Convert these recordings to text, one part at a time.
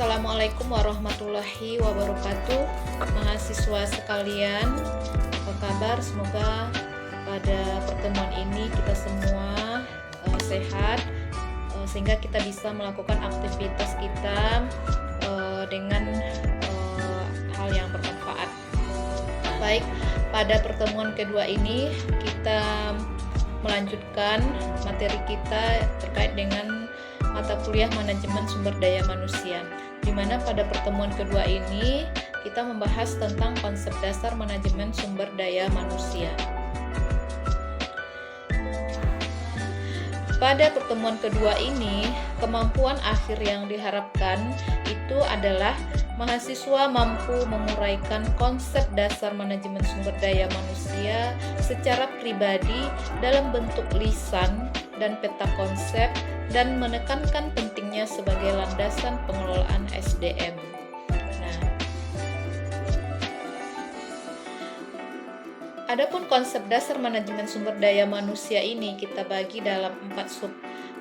Assalamualaikum warahmatullahi wabarakatuh. Mahasiswa sekalian, apa kabar? Semoga pada pertemuan ini kita semua sehat, sehingga kita bisa melakukan aktivitas kita dengan hal yang bermanfaat. Baik, pada pertemuan kedua ini kita melanjutkan materi kita terkait dengan mata kuliah manajemen sumber daya manusia, di mana pada pertemuan kedua ini kita membahas tentang konsep dasar manajemen sumber daya manusia. Pada pertemuan kedua ini, kemampuan akhir yang diharapkan itu adalah mahasiswa mampu menguraikan konsep dasar manajemen sumber daya manusia secara pribadi dalam bentuk lisan dan peta konsep, dan menekankan pentingnya sebagai landasan pengelolaan SDM. Adapun konsep dasar manajemen sumber daya manusia ini kita bagi dalam 4 sub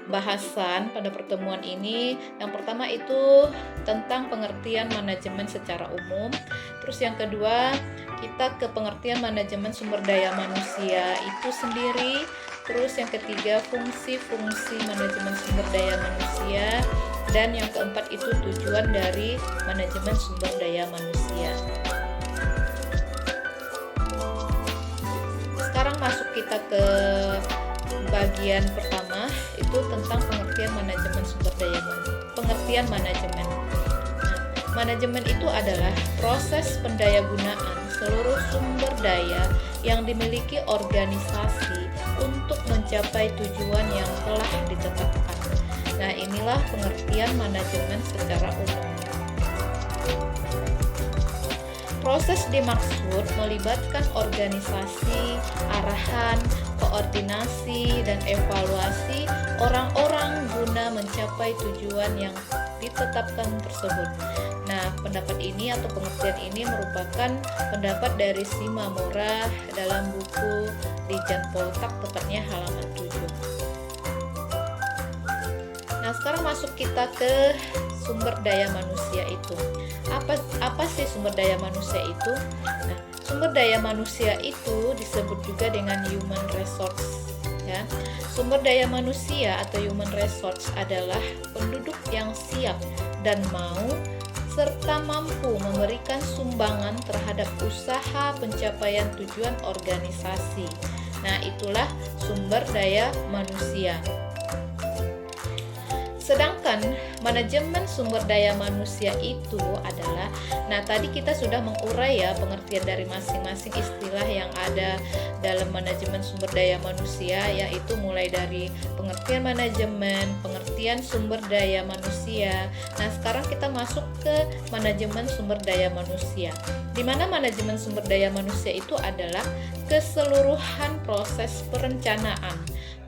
bahasan pada pertemuan ini. Yang pertama itu tentang pengertian manajemen secara umum. Terus yang kedua, kita ke pengertian manajemen sumber daya manusia itu sendiri. Terus yang ketiga, fungsi-fungsi manajemen sumber daya manusia. Dan yang keempat itu tujuan dari manajemen sumber daya manusia. Sekarang masuk kita ke bagian pertama, itu tentang pengertian manajemen sumber daya manusia. Pengertian manajemen. Manajemen itu adalah proses pendayagunaan seluruh sumber daya yang dimiliki organisasi untuk mencapai tujuan yang telah ditetapkan. Nah, inilah pengertian manajemen secara umum. Proses dimaksud melibatkan organisasi, arahan, koordinasi, dan evaluasi orang-orang guna mencapai tujuan yang ditetapkan tersebut. Nah, pendapat ini atau pengertian ini merupakan pendapat dari Shimamura dalam buku di Jan Poltak, tepatnya halaman 7. Nah, sekarang masuk kita ke sumber daya manusia itu. Apa sih sumber daya manusia itu? Nah, sumber daya manusia itu disebut juga dengan human resource. Ya. Sumber daya manusia atau human resource adalah penduduk yang siap dan mau serta mampu memberikan sumbangan terhadap usaha pencapaian tujuan organisasi. Nah, itulah sumber daya manusia. Sedangkan manajemen sumber daya manusia itu adalah, nah tadi kita sudah mengurai ya pengertian dari masing-masing istilah yang ada dalam manajemen sumber daya manusia, yaitu mulai dari pengertian manajemen, pengertian sumber daya manusia. Nah, sekarang kita masuk ke manajemen sumber daya manusia, di mana manajemen sumber daya manusia itu adalah keseluruhan proses perencanaan,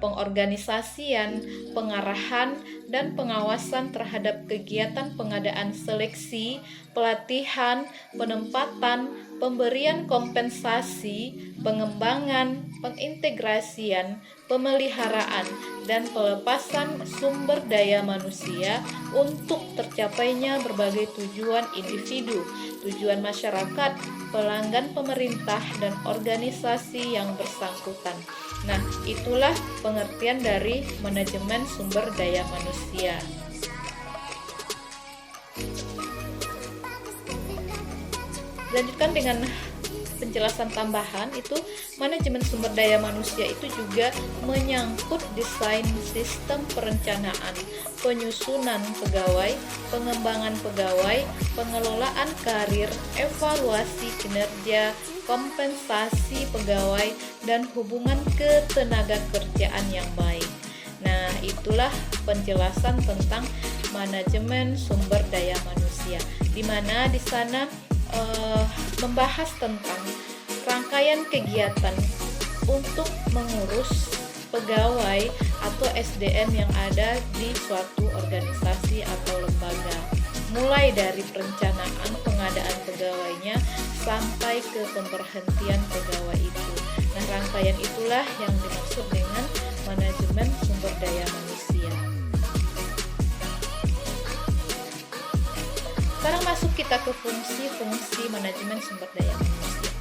pengorganisasian, pengarahan, dan pengawasan terhadap kegiatan pengadaan seleksi, pelatihan, penempatan, pemberian kompensasi, pengembangan, pengintegrasian, pemeliharaan, dan pelepasan sumber daya manusia untuk tercapainya berbagai tujuan individu, tujuan masyarakat, pelanggan pemerintah, dan organisasi yang bersangkutan. Nah, itulah pengertian dari manajemen sumber daya manusia. Lanjutkan dengan penjelasan tambahan, itu manajemen sumber daya manusia itu juga menyangkut desain sistem perencanaan, penyusunan pegawai, pengembangan pegawai, pengelolaan karir, evaluasi kinerja, kompensasi pegawai, dan hubungan ketenaga kerjaan yang baik. Nah, itulah penjelasan tentang manajemen sumber daya manusia, di mana di sana membahas tentang rangkaian kegiatan untuk mengurus pegawai atau SDM yang ada di suatu organisasi atau lembaga, mulai dari perencanaan pengadaan pegawainya sampai ke pemberhentian pegawai itu. Nah, rangkaian itulah yang dimaksud dengan manajemen sumber daya manusia. masuk kita ke fungsi manajemen sumber daya manusia.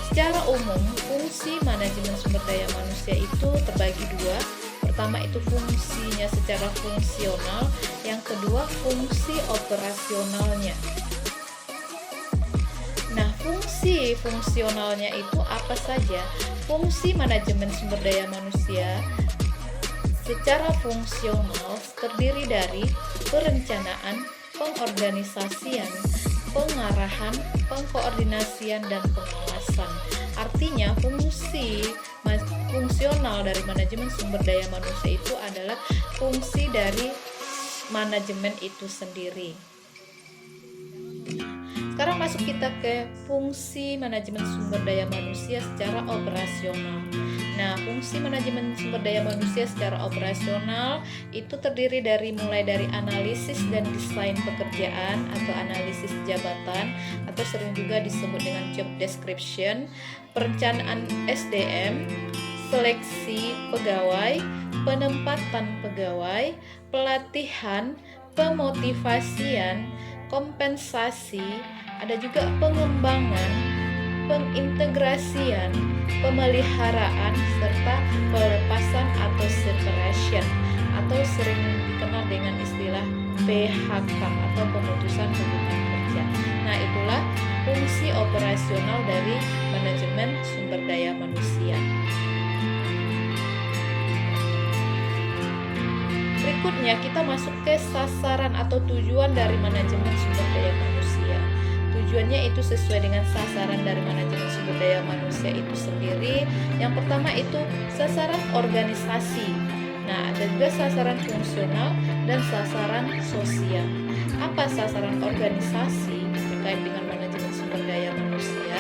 Secara umum, fungsi manajemen sumber daya manusia itu terbagi dua. Pertama itu fungsinya secara fungsional, yang kedua fungsi operasionalnya. Nah, fungsi fungsionalnya itu apa saja? Fungsi manajemen sumber daya manusia secara fungsional terdiri dari perencanaan, pengorganisasian, pengarahan, pengkoordinasian, dan pengawasan. Artinya fungsi fungsional dari manajemen sumber daya manusia itu adalah fungsi dari manajemen itu sendiri. Sekarang masuk kita ke fungsi manajemen sumber daya manusia secara operasional. Nah, fungsi manajemen sumber daya manusia secara operasional itu terdiri dari mulai dari analisis dan desain pekerjaan atau analisis jabatan atau sering juga disebut dengan job description, perencanaan SDM, seleksi pegawai, penempatan pegawai, pelatihan, pemotivasian, kompensasi, ada juga pengembangan, pengintegrasian, pemeliharaan, serta pelepasan atau separation atau sering dikenal dengan istilah PHK atau pemutusan hubungan kerja. Nah, itulah fungsi operasional dari manajemen sumber daya manusia. Berikutnya kita masuk ke sasaran atau tujuan dari manajemen sumber daya manusia. Tujuannya itu sesuai dengan sasaran dari manajemen sumber daya manusia itu sendiri. Yang pertama itu sasaran organisasi. Nah, ada juga sasaran fungsional dan sasaran sosial. Apa sasaran organisasi terkait dengan manajemen sumber daya manusia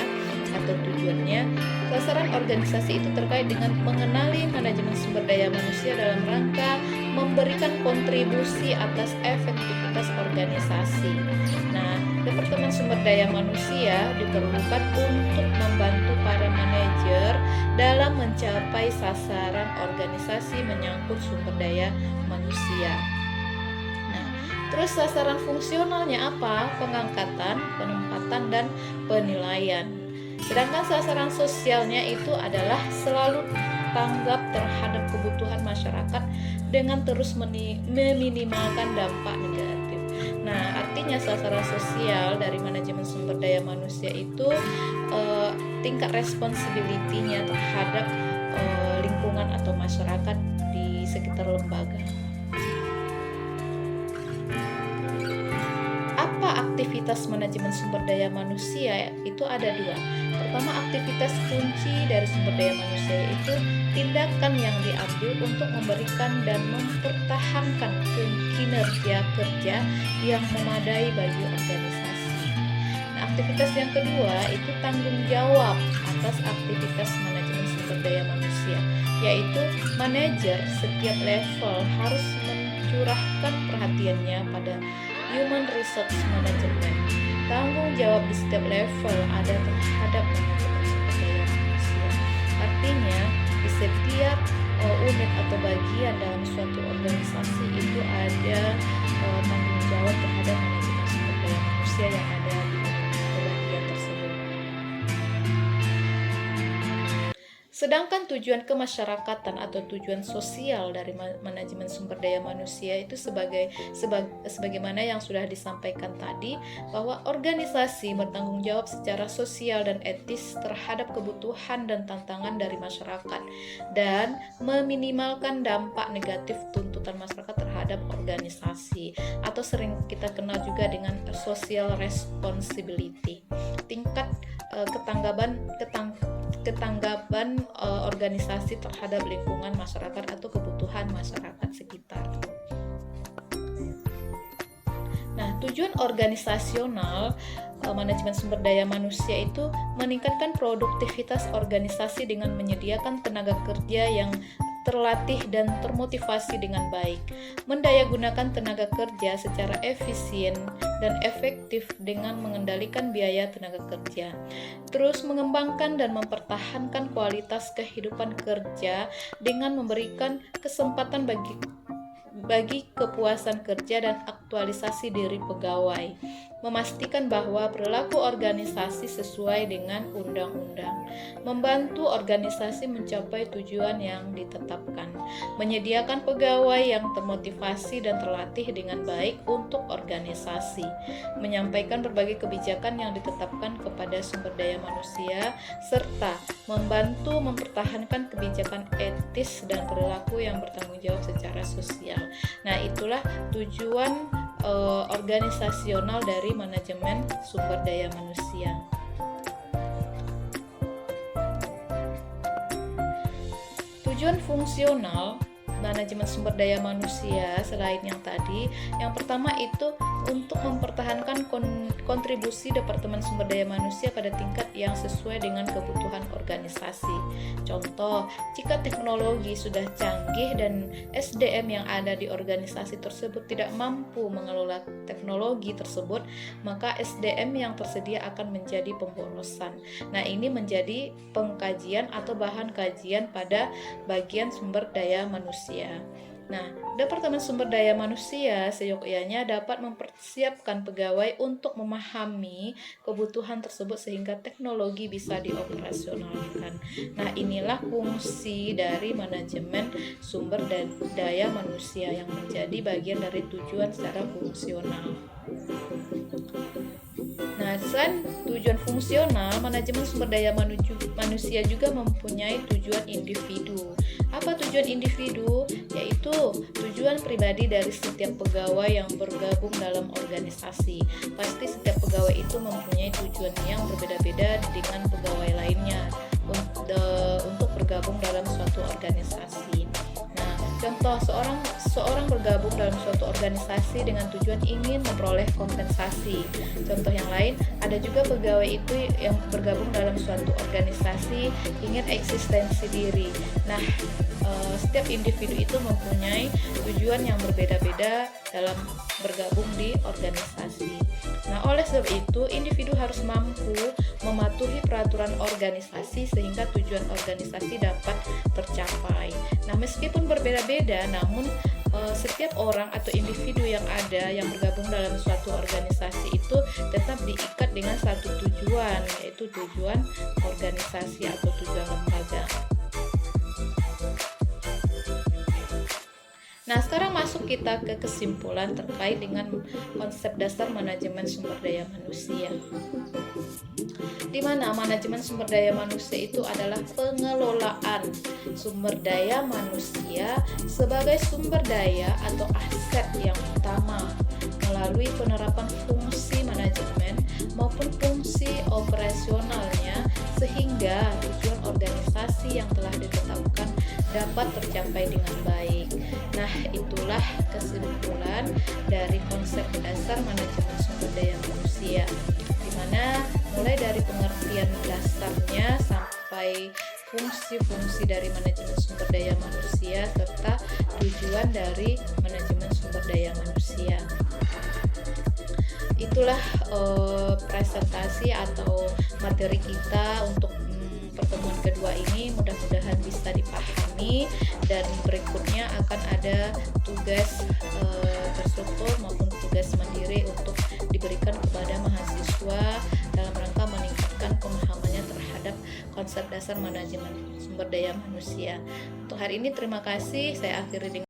atau tujuannya? Sasaran organisasi itu terkait dengan mengenali manajemen sumber daya manusia dalam rangka memberikan kontribusi atas efektivitas organisasi. Nah, Departemen Sumber Daya Manusia diperlukan untuk membantu para manajer dalam mencapai sasaran organisasi menyangkut sumber daya manusia. Nah, terus sasaran fungsionalnya apa? Pengangkatan, penempatan, dan penilaian. Sedangkan sasaran sosialnya itu adalah selalu tanggap terhadap kebutuhan masyarakat dengan terus meminimalkan dampak negatif. Nah, artinya sasaran sosial dari manajemen sumber daya manusia itu tingkat responsibility-nya terhadap lingkungan atau masyarakat di sekitar lembaga. Apa aktivitas manajemen sumber daya manusia? Itu ada dua. Pertama, aktivitas kunci dari sumber daya manusia yaitu tindakan yang diambil untuk memberikan dan mempertahankan kinerja kerja yang memadai bagi organisasi. Nah, aktivitas yang kedua itu tanggung jawab atas aktivitas manajemen sumber daya manusia, yaitu manajer setiap level harus mencurahkan perhatiannya pada human resource management. Tanggung jawab di setiap level ada terhadap manajemen sumber daya manusia. Artinya di setiap unit atau bagian dalam suatu organisasi itu ada tanggung jawab terhadap manajemen sumber daya manusia yang ada di bagian tersebut. Sedangkan tujuan kemasyarakatan atau tujuan sosial dari manajemen sumber daya manusia itu sebagaimana yang sudah disampaikan tadi, bahwa organisasi bertanggung jawab secara sosial dan etis terhadap kebutuhan dan tantangan dari masyarakat dan meminimalkan dampak negatif tuntutan masyarakat terhadap organisasi atau sering kita kenal juga dengan social responsibility. Tingkat ketanggapan organisasi terhadap lingkungan masyarakat atau kebutuhan masyarakat sekitar. Nah, tujuan organisasional manajemen sumber daya manusia itu meningkatkan produktivitas organisasi dengan menyediakan tenaga kerja yang terlatih dan termotivasi dengan baik, mendayagunakan tenaga kerja secara efisien dan efektif dengan mengendalikan biaya tenaga kerja, terus mengembangkan dan mempertahankan kualitas kehidupan kerja dengan memberikan kesempatan bagi kepuasan kerja dan aktualisasi diri pegawai, memastikan bahwa perilaku organisasi sesuai dengan undang-undang, membantu organisasi mencapai tujuan yang ditetapkan, menyediakan pegawai yang termotivasi dan terlatih dengan baik untuk organisasi, menyampaikan berbagai kebijakan yang ditetapkan kepada sumber daya manusia, serta membantu mempertahankan kebijakan etis dan perilaku yang bertanggung jawab secara sosial. Nah, itulah tujuan organisasional dari manajemen sumber daya manusia. Tujuan fungsional manajemen sumber daya manusia selain yang tadi, yang pertama itu untuk mempertahankan kontribusi Departemen Sumber Daya Manusia pada tingkat yang sesuai dengan kebutuhan organisasi. Contoh, jika teknologi sudah canggih dan SDM yang ada di organisasi tersebut tidak mampu mengelola teknologi tersebut, maka SDM yang tersedia akan menjadi pemborosan. Nah, ini menjadi pengkajian atau bahan kajian pada bagian sumber daya manusia. Nah, Departemen Sumber Daya Manusia seyogyanya dapat mempersiapkan pegawai untuk memahami kebutuhan tersebut sehingga teknologi bisa dioperasionalkan. Nah, inilah fungsi dari manajemen sumber daya manusia yang menjadi bagian dari tujuan secara fungsional. Nah, selain tujuan fungsional, manajemen sumber daya manusia juga mempunyai tujuan individu. Apa tujuan individu? Yaitu tujuan pribadi dari setiap pegawai yang bergabung dalam organisasi. Pasti setiap pegawai itu mempunyai tujuan yang berbeda-beda dengan pegawai lainnya untuk bergabung dalam suatu organisasi. Nah, contoh seorang bergabung dalam suatu organisasi dengan tujuan ingin memperoleh kompensasi. Contoh yang lain, ada juga pegawai itu yang bergabung dalam suatu organisasi ingin eksistensi diri. Nah, setiap individu itu mempunyai tujuan yang berbeda-beda dalam bergabung di organisasi. Nah, oleh sebab itu, individu harus mampu mematuhi peraturan organisasi sehingga tujuan organisasi dapat tercapai. Nah, meskipun berbeda-beda, namun setiap orang atau individu yang ada yang bergabung dalam suatu organisasi itu tetap diikat dengan satu tujuan, yaitu tujuan organisasi atau tujuan lembaga. Nah, sekarang masuk kita ke kesimpulan terkait dengan konsep dasar manajemen sumber daya manusia. Di mana manajemen sumber daya manusia itu adalah pengelolaan sumber daya manusia sebagai sumber daya atau aset yang utama melalui penerapan fungsi manajemen maupun fungsi operasionalnya sehingga tujuan organisasi yang telah ditetapkan dapat tercapai dengan baik. Nah, itulah kesimpulan dari konsep dasar manajemen sumber daya manusia, di mana mulai dari pengertian dasarnya sampai fungsi-fungsi dari manajemen sumber daya manusia serta tujuan dari manajemen sumber daya manusia. Itulah presentasi atau materi kita untuk pertemuan kedua ini. Mudah-mudahan bisa dipahami, dan berikutnya akan ada tugas terstruktur maupun tugas mandiri untuk diberikan kepada mahasiswa dalam rangka meningkatkan pemahamannya terhadap konsep dasar manajemen sumber daya manusia. Untuk hari ini terima kasih, saya akhiri dengan